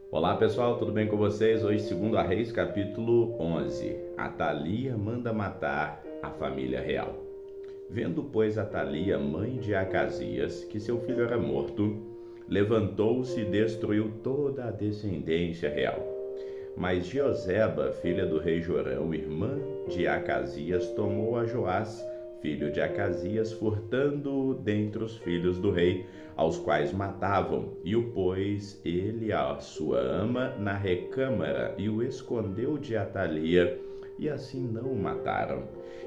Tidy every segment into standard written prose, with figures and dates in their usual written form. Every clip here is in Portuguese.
Olá pessoal, tudo bem com vocês? Hoje, segundo a Reis, capítulo 11. Atalia manda matar a família real. Vendo, pois, Atalia, mãe de Acasias, que seu filho era morto, levantou-se e destruiu toda a descendência real. Mas Jeoseba, filha do rei Jorão, irmã de Acasias, tomou a Joás, filho de Acasias, furtando-o dentre os filhos do rei, aos quais matavam, e o pôs ele a sua ama na recâmara, e o escondeu de Atalia, e assim não o mataram.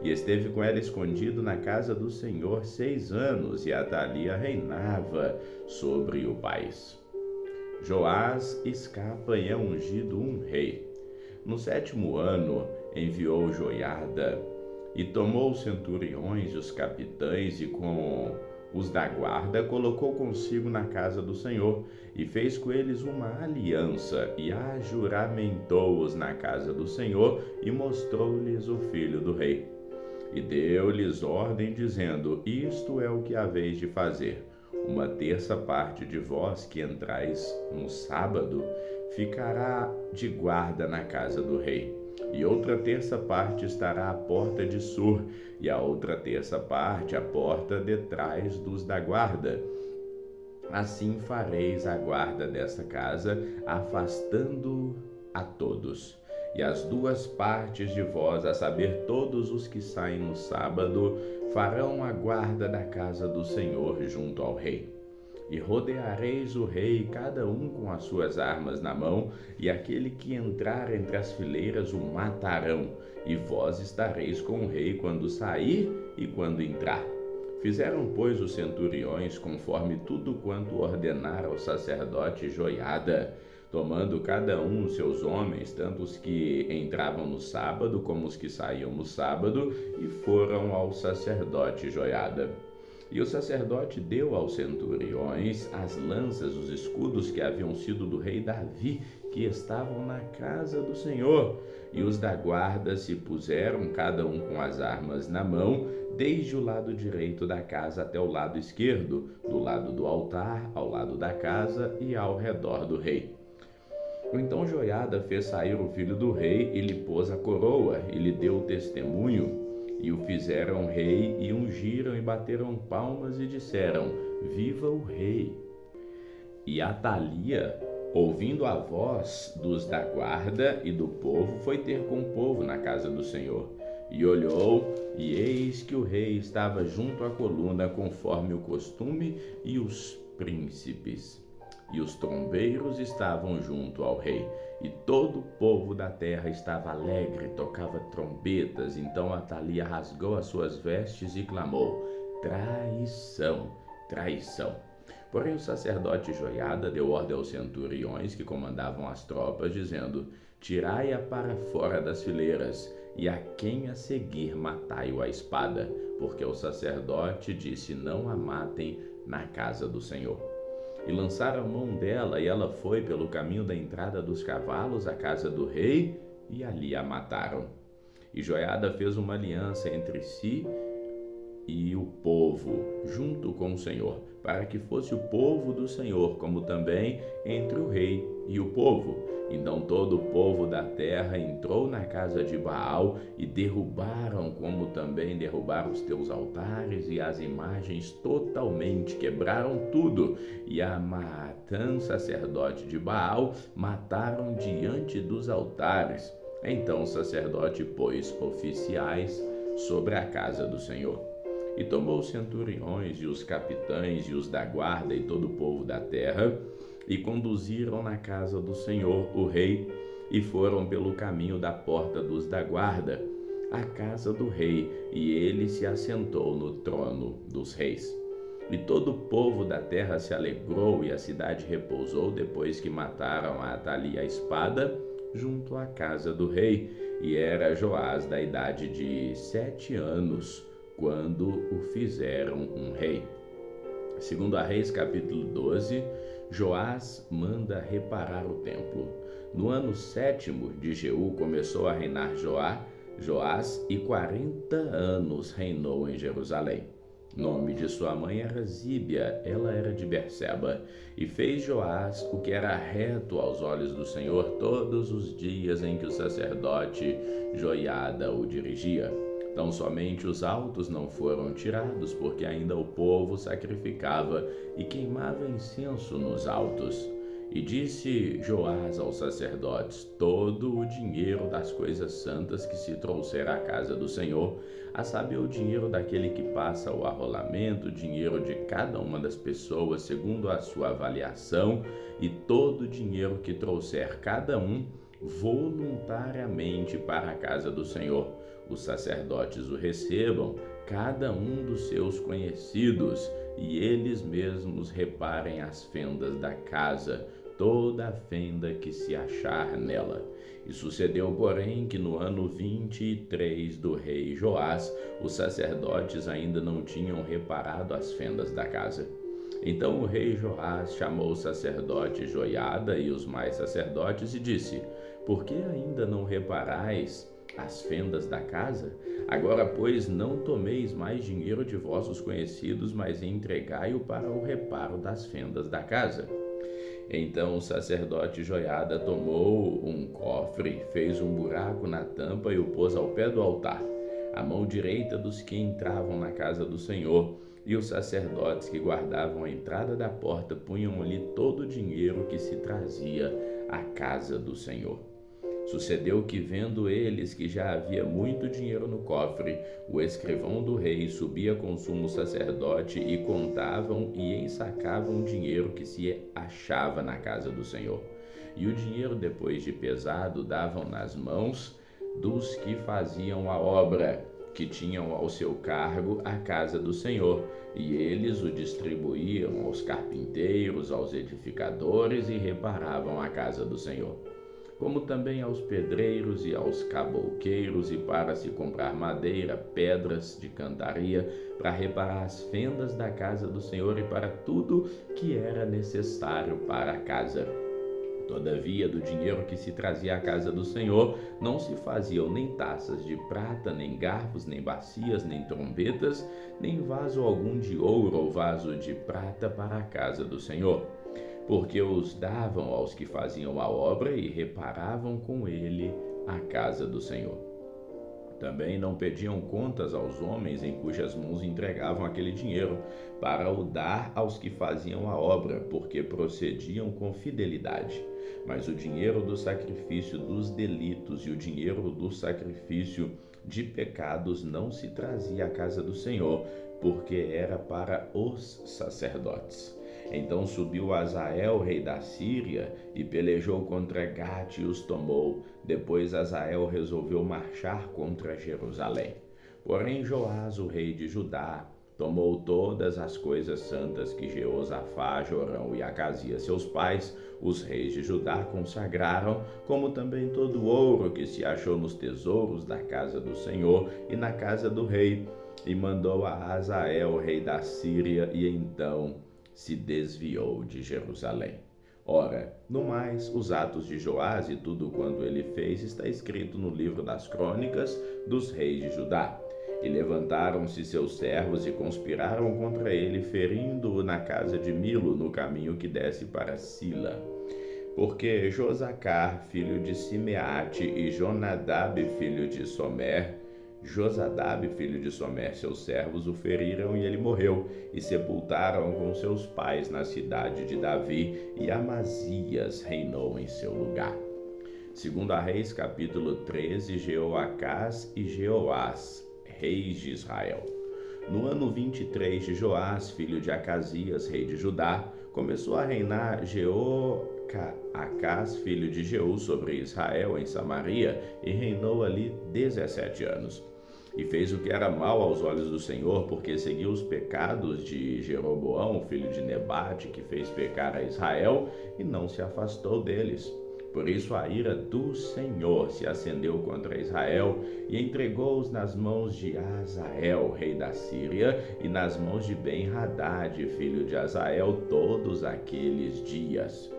E esteve com ela escondido na casa do Senhor 6 anos, e Atalia reinava sobre o país. Joás escapa e é ungido um rei. No 7º ano enviou Joiada e tomou os centuriões e os capitães e com os da guarda colocou consigo na casa do Senhor e fez com eles uma aliança e ajuramentou-os na casa do Senhor e mostrou-lhes o filho do rei. E deu-lhes ordem dizendo: isto é o que haveis de fazer. Uma terça parte de vós que entrais no sábado ficará de guarda na casa do rei, e outra terça parte estará à porta de Sur, e a outra terça parte à porta detrás dos da guarda. Assim fareis a guarda desta casa, afastando a todos. E as duas partes de vós, a saber, todos os que saem no sábado, farão a guarda da casa do Senhor junto ao rei. E rodeareis o rei, cada um com as suas armas na mão, e aquele que entrar entre as fileiras o matarão, e vós estareis com o rei quando sair e quando entrar. Fizeram, pois, os centuriões conforme tudo quanto ordenara o sacerdote Joiada, tomando cada um os seus homens, tanto os que entravam no sábado como os que saíam no sábado, e foram ao sacerdote Joiada. E o sacerdote deu aos centuriões as lanças, os escudos que haviam sido do rei Davi, que estavam na casa do Senhor. E os da guarda se puseram, cada um com as armas na mão, desde o lado direito da casa até o lado esquerdo, do lado do altar, ao lado da casa e ao redor do rei. Então Joiada fez sair o filho do rei e lhe pôs a coroa, e lhe deu testemunho, e o fizeram rei, e ungiram e bateram palmas e disseram: viva o rei! E Atalia, ouvindo a voz dos da guarda e do povo, foi ter com o povo na casa do Senhor. E olhou, e eis que o rei estava junto à coluna, conforme o costume, e os príncipes e os trombeiros estavam junto ao rei, e todo o povo da terra estava alegre, tocava trombetas. Então Atalia rasgou as suas vestes e clamou: traição, traição. Porém o sacerdote Joiada deu ordem aos centuriões que comandavam as tropas, dizendo: tirai-a para fora das fileiras, e a quem a seguir matai-o à espada, porque o sacerdote disse: não a matem na casa do Senhor. E lançaram a mão dela, e ela foi pelo caminho da entrada dos cavalos à casa do rei, e ali a mataram. E Joiada fez uma aliança entre si e o povo, junto com o Senhor, para que fosse o povo do Senhor, como também entre o rei e o povo. Então todo o povo da terra entrou na casa de Baal e derrubaram, como também derrubaram os teus altares e as imagens totalmente, quebraram tudo. E a Matã, sacerdote de Baal, mataram diante dos altares. Então o sacerdote pôs oficiais sobre a casa do Senhor. E tomou os centuriões e os capitães e os da guarda e todo o povo da terra, e conduziram na casa do Senhor o rei, e foram pelo caminho da porta dos da guarda, à casa do rei, e ele se assentou no trono dos reis. E todo o povo da terra se alegrou, e a cidade repousou depois que mataram a Atalia a espada, junto à casa do rei, e era Joás da idade de 7 anos, quando o fizeram um rei. Segundo a Reis, capítulo 12, Joás manda reparar o templo. No ano 7º de Jeú começou a reinar Joás, e 40 anos reinou em Jerusalém. Nome de sua mãe era Zíbia, ela era de Berseba. E fez Joás o que era reto aos olhos do Senhor todos os dias em que o sacerdote Joiada o dirigia. Tão somente os altos não foram tirados, porque ainda o povo sacrificava e queimava incenso nos altos. E disse Joás aos sacerdotes: todo o dinheiro das coisas santas que se trouxer à casa do Senhor, a saber, o dinheiro daquele que passa o arrolamento, o dinheiro de cada uma das pessoas segundo a sua avaliação, e todo o dinheiro que trouxer cada um voluntariamente para a casa do Senhor, os sacerdotes o recebam, cada um dos seus conhecidos, e eles mesmos reparem as fendas da casa, toda a fenda que se achar nela. E sucedeu, porém, que no ano 23 do rei Joás, os sacerdotes ainda não tinham reparado as fendas da casa. Então o rei Joás chamou o sacerdote Joiada e os mais sacerdotes e disse: por que ainda não reparais as fendas da casa? Agora, pois, não tomeis mais dinheiro de vossos conhecidos, mas entregai-o para o reparo das fendas da casa. Então o sacerdote Joiada tomou um cofre, fez um buraco na tampa e o pôs ao pé do altar, à mão direita dos que entravam na casa do Senhor. E os sacerdotes que guardavam a entrada da porta punham ali todo o dinheiro que se trazia à casa do Senhor. Sucedeu que, vendo eles que já havia muito dinheiro no cofre, o escrivão do rei subia com o sumo sacerdote e contavam e ensacavam o dinheiro que se achava na casa do Senhor. E o dinheiro, depois de pesado, davam nas mãos dos que faziam a obra, que tinham ao seu cargo a casa do Senhor, e eles o distribuíam aos carpinteiros, aos edificadores e reparavam a casa do Senhor, como também aos pedreiros e aos cabouqueiros, e para se comprar madeira, pedras de cantaria, para reparar as fendas da casa do Senhor e para tudo que era necessário para a casa. Todavia, do dinheiro que se trazia à casa do Senhor, não se faziam nem taças de prata, nem garfos, nem bacias, nem trombetas, nem vaso algum de ouro ou vaso de prata para a casa do Senhor, porque os davam aos que faziam a obra e reparavam com ele a casa do Senhor. Também não pediam contas aos homens em cujas mãos entregavam aquele dinheiro, para o dar aos que faziam a obra, porque procediam com fidelidade. Mas o dinheiro do sacrifício dos delitos e o dinheiro do sacrifício de pecados não se trazia à casa do Senhor, porque era para os sacerdotes. Então subiu Azael, rei da Síria, e pelejou contra Gate e os tomou. Depois Azael resolveu marchar contra Jerusalém. Porém Joás, o rei de Judá, tomou todas as coisas santas que Jeosafá, Jorão e Acasias, seus pais, os reis de Judá, consagraram, como também todo o ouro que se achou nos tesouros da casa do Senhor e na casa do rei, e mandou a Azael, rei da Síria, e então se desviou de Jerusalém. Ora, no mais, os atos de Joás e tudo quanto ele fez está escrito no livro das crônicas dos reis de Judá. E levantaram-se seus servos e conspiraram contra ele, ferindo-o na casa de Milo, no caminho que desce para Sila. Porque Josacar, filho de Simeate, e Jonadab, filho de Josadab, filho de Somer, seus servos, o feriram e ele morreu, e sepultaram com seus pais na cidade de Davi, e Amazias reinou em seu lugar. Segundo a Reis, capítulo 13, Jeoacás e Jeoás, reis de Israel. No ano 23 de Joás, filho de Acasias, rei de Judá, começou a reinar Jeoacás, filho de Jeú, sobre Israel em Samaria, e reinou ali 17 anos. E fez o que era mal aos olhos do Senhor, porque seguiu os pecados de Jeroboão, filho de Nebate, que fez pecar a Israel, e não se afastou deles. Por isso a ira do Senhor se acendeu contra Israel, e entregou-os nas mãos de Azael, rei da Síria, e nas mãos de Ben-Hadad, filho de Azael, todos aqueles dias.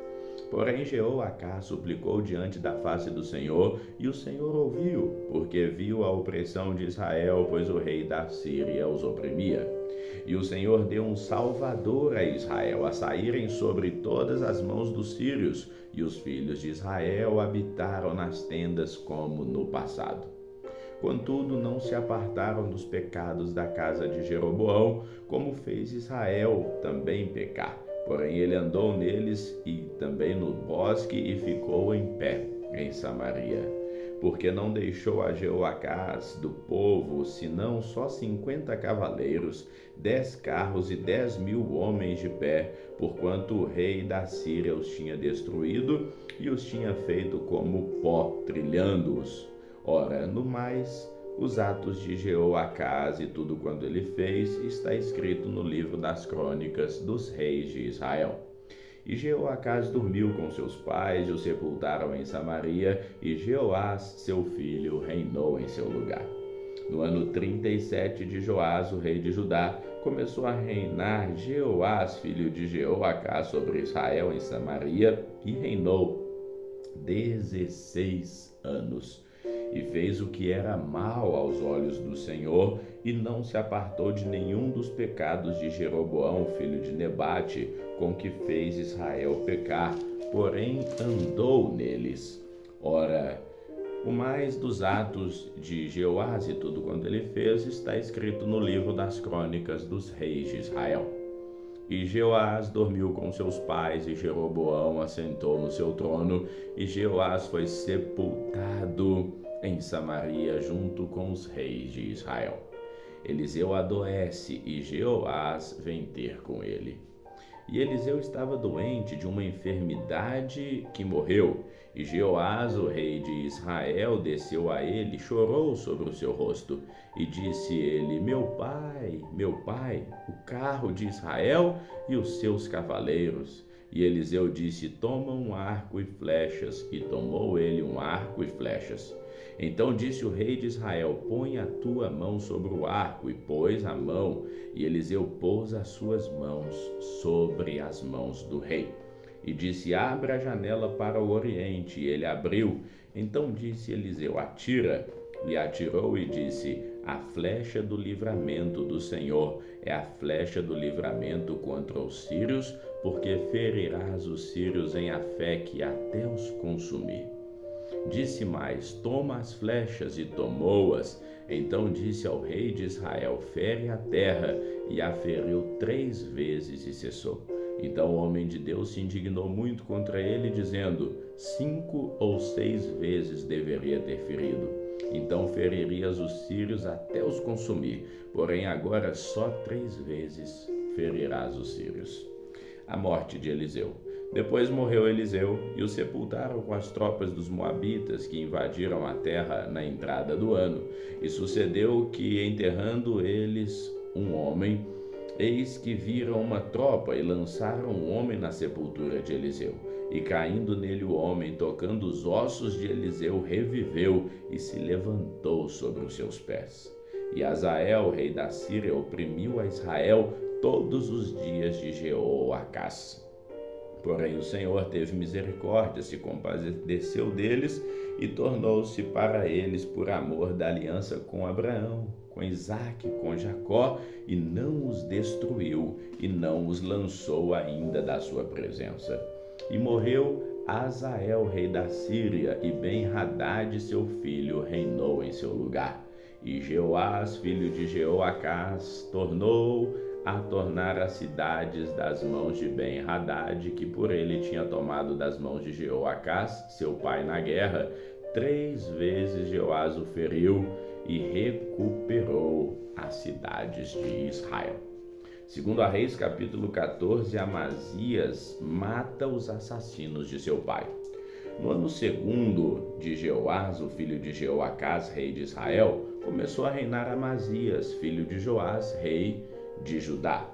Porém Jeoacás suplicou diante da face do Senhor, e o Senhor ouviu, porque viu a opressão de Israel, pois o rei da Síria os oprimia. E o Senhor deu um salvador a Israel, a saírem sobre todas as mãos dos sírios, e os filhos de Israel habitaram nas tendas como no passado. Contudo, não se apartaram dos pecados da casa de Jeroboão, como fez Israel também pecar. Porém, ele andou neles e também no bosque e ficou em pé em Samaria. Porque não deixou a Jeoacás do povo, senão só 50 cavaleiros, 10 carros e 10.000 homens de pé, porquanto o rei da Síria os tinha destruído e os tinha feito como pó, trilhando-os. Ora, no mais, os atos de Jeoacás e tudo quanto ele fez está escrito no livro das crônicas dos reis de Israel. E Jeoacás dormiu com seus pais e o sepultaram em Samaria, e Jeoás, seu filho, reinou em seu lugar. No ano 37 de Joás, o rei de Judá, começou a reinar Jeoás, filho de Jeoacás, sobre Israel em Samaria, e reinou 16 anos. E fez o que era mal aos olhos do Senhor, e não se apartou de nenhum dos pecados de Jeroboão, filho de Nebate, com que fez Israel pecar, porém andou neles. Ora, o mais dos atos de Jeoás e tudo quanto ele fez está escrito no livro das crônicas dos reis de Israel. E Jeoás dormiu com seus pais, e Jeroboão assentou no seu trono, e Jeoás foi sepultado em Samaria junto com os reis de Israel. Eliseu adoece e Jeoás vem ter com ele. E Eliseu estava doente de uma enfermidade que morreu. E Jeoás, o rei de Israel, desceu a ele, chorou sobre o seu rosto. E disse ele: meu pai, o carro de Israel e os seus cavaleiros. E Eliseu disse: toma um arco e flechas. E tomou ele um arco e flechas. Então disse o rei de Israel: põe a tua mão sobre o arco. E pôs a mão, e Eliseu pôs as suas mãos sobre as mãos do rei. E disse: abra a janela para o oriente. E ele abriu. Então disse Eliseu: atira. E atirou e disse: a flecha do livramento do Senhor é a flecha do livramento contra os sírios, porque ferirás os sírios em Afeque até os consumir. Disse mais: toma as flechas, e tomou-as. Então disse ao rei de Israel: fere a terra, e a feriu 3 vezes e cessou. Então o homem de Deus se indignou muito contra ele, dizendo: 5 ou 6 vezes deveria ter ferido. Então feririas os sírios até os consumir, porém agora só 3 vezes ferirás os sírios. A morte de Eliseu. Depois morreu Eliseu, e o sepultaram com as tropas dos moabitas que invadiram a terra na entrada do ano. E sucedeu que, enterrando eles um homem, eis que viram uma tropa e lançaram um homem na sepultura de Eliseu. E caindo nele o homem, tocando os ossos de Eliseu, reviveu e se levantou sobre os seus pés. E Azael, rei da Síria, oprimiu a Israel todos os dias de Jeoacás. Porém o Senhor teve misericórdia, se compadeceu deles e tornou-se para eles por amor da aliança com Abraão, com Isaque, com Jacó, e não os destruiu e não os lançou ainda da sua presença. E morreu Azael, rei da Síria, e Ben-Hadad, seu filho, reinou em seu lugar. E Jeoás, filho de Jeoacás, tornar as cidades das mãos de Ben-Hadad, que por ele tinha tomado das mãos de Jeoacás, seu pai, na guerra. 3 vezes Jeoás o feriu e recuperou as cidades de Israel. Segundo a Reis, capítulo 14, Amazias mata os assassinos de seu pai. No ano 2º de Jeoás, o filho de Jeoacás, rei de Israel, começou a reinar Amazias, filho de Joás, rei de Judá.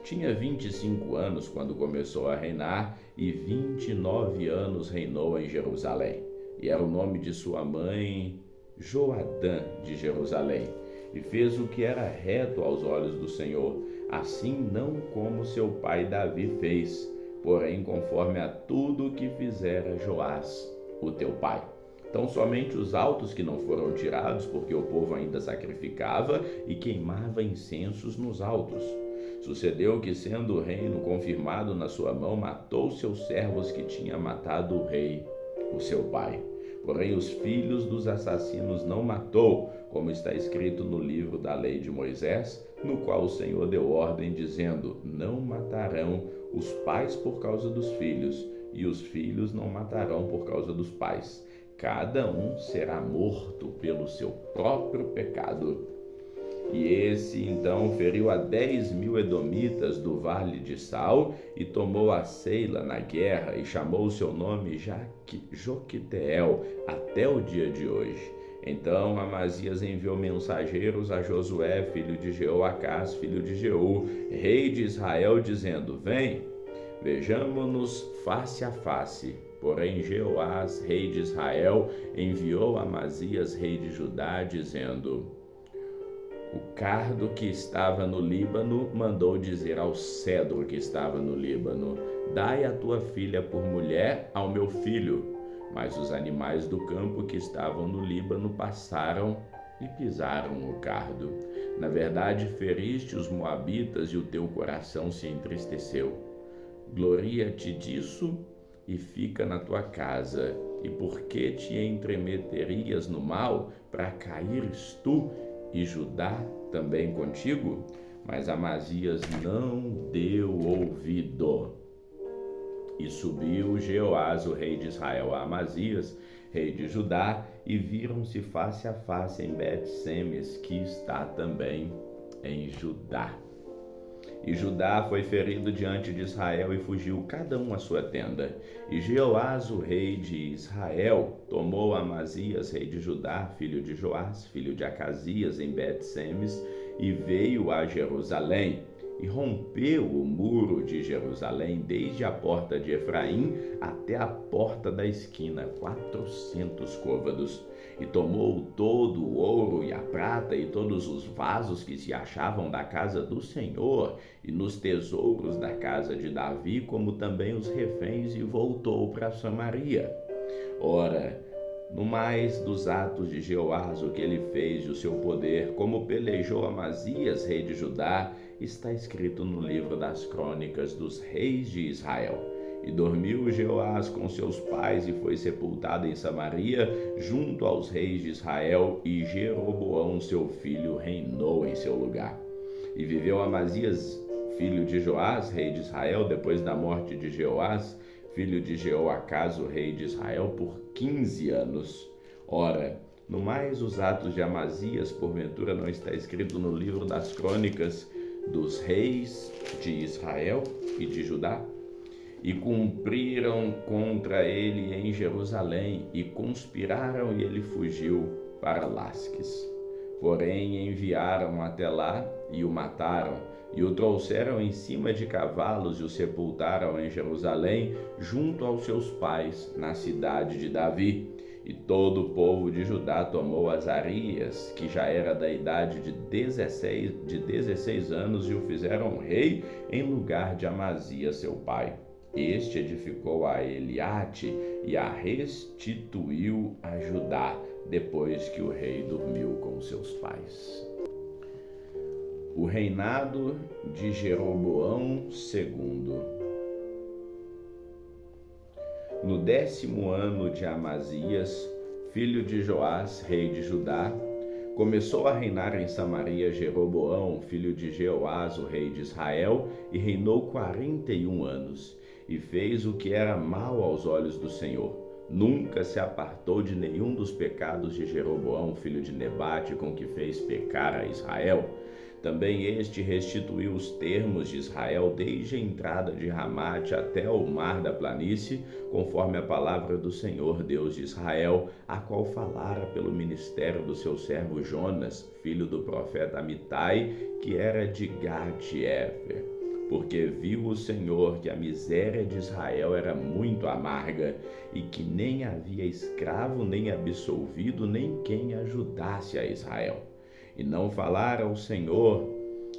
Tinha 25 anos quando começou a reinar, e 29 anos reinou em Jerusalém. E era o nome de sua mãe Joadã de Jerusalém. E fez o que era reto aos olhos do Senhor, assim não como seu pai Davi fez, porém conforme a tudo que fizera Joás, o teu pai. Então somente os altos que não foram tirados, porque o povo ainda sacrificava e queimava incensos nos altos. Sucedeu que, sendo o reino confirmado na sua mão, matou seus servos que tinha matado o rei, o seu pai. Porém, os filhos dos assassinos não matou, como está escrito no livro da lei de Moisés, no qual o Senhor deu ordem, dizendo: não matarão os pais por causa dos filhos, e os filhos não matarão por causa dos pais. Cada um será morto pelo seu próprio pecado. E esse então feriu a 10.000 edomitas do vale de Sal e tomou a Seila na guerra e chamou o seu nome Joquiteel até o dia de hoje. Então Amazias enviou mensageiros a Josué, filho de Jeoacás, filho de Jeú, rei de Israel, dizendo: vem, vejamo-nos face a face. Porém Jeoás, rei de Israel, enviou a Amazias, rei de Judá, dizendo: o cardo que estava no Líbano mandou dizer ao cedro que estava no Líbano: dai a tua filha por mulher ao meu filho. Mas os animais do campo que estavam no Líbano passaram e pisaram o cardo. Na verdade, feriste os moabitas e o teu coração se entristeceu. Gloria-te disso e fica na tua casa. E por que te entremeterias no mal, para caíres tu e Judá também contigo? Mas Amazias não deu ouvido. E subiu Jeoás, o rei de Israel, a Amazias, rei de Judá, e viram-se face a face em Bet-Semes, que está também em Judá. E Judá foi ferido diante de Israel e fugiu cada um à sua tenda. E Jeoás, o rei de Israel, tomou Amazias, rei de Judá, filho de Joás, filho de Acasias, em Bet-Semes, e veio a Jerusalém. E rompeu o muro de Jerusalém desde a porta de Efraim até a porta da esquina, 400 côvados. E tomou todo o ouro e a prata e todos os vasos que se achavam da casa do Senhor e nos tesouros da casa de Davi, como também os reféns, e voltou para Samaria. Ora, no mais dos atos de Jeoás, o que ele fez e o seu poder, como pelejou Amazias, rei de Judá, está escrito no livro das crônicas dos reis de Israel. E dormiu Jeoás com seus pais e foi sepultado em Samaria, junto aos reis de Israel, e Jeroboão, seu filho, reinou em seu lugar. E viveu Amazias, filho de Joás, rei de Israel, depois da morte de Jeoás, filho de Jeoacás, o rei de Israel, por 15 anos. Ora, no mais os atos de Amazias, porventura não está escrito no livro das crônicas dos reis de Israel e de Judá? E cumpriram contra ele em Jerusalém, e conspiraram, e ele fugiu para Lasques. Porém enviaram até lá e o mataram, e o trouxeram em cima de cavalos e o sepultaram em Jerusalém, junto aos seus pais, na cidade de Davi. E todo o povo de Judá tomou Azarias, que já era da idade de 16 anos, e o fizeram rei em lugar de Amazias, seu pai. Este edificou a Eliate e a restituiu a Judá, depois que o rei dormiu com seus pais. O reinado de Jeroboão II. No 10º ano de Amazias, filho de Joás, rei de Judá, começou a reinar em Samaria Jeroboão, filho de Jeoás, o rei de Israel, e reinou 41 anos, e fez o que era mal aos olhos do Senhor. Nunca se apartou de nenhum dos pecados de Jeroboão, filho de Nebate, com que fez pecar a Israel. Também este restituiu os termos de Israel desde a entrada de Ramate até o mar da planície, conforme a palavra do Senhor, Deus de Israel, a qual falara pelo ministério do seu servo Jonas, filho do profeta Amitai, que era de Gat-Hefer. Porque viu o Senhor que a miséria de Israel era muito amarga, e que nem havia escravo, nem absolvido, nem quem ajudasse a Israel. E não falara o Senhor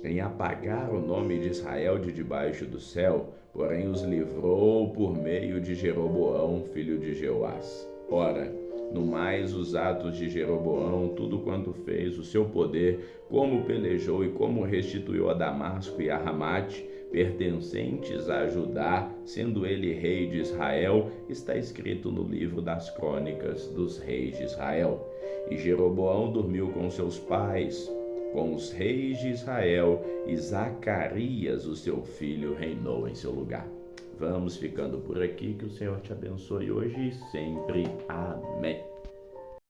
em apagar o nome de Israel de debaixo do céu, porém os livrou por meio de Jeroboão, filho de Jeoás. Ora, No mais, os atos de Jeroboão, tudo quanto fez, o seu poder, como pelejou e como restituiu a Damasco e a Ramate, pertencentes a Judá, sendo ele rei de Israel, está escrito no livro das crônicas dos reis de Israel. E Jeroboão dormiu com seus pais, com os reis de Israel, e Zacarias, o seu filho, reinou em seu lugar. Vamos ficando por aqui, que o Senhor te abençoe hoje e sempre. Amém.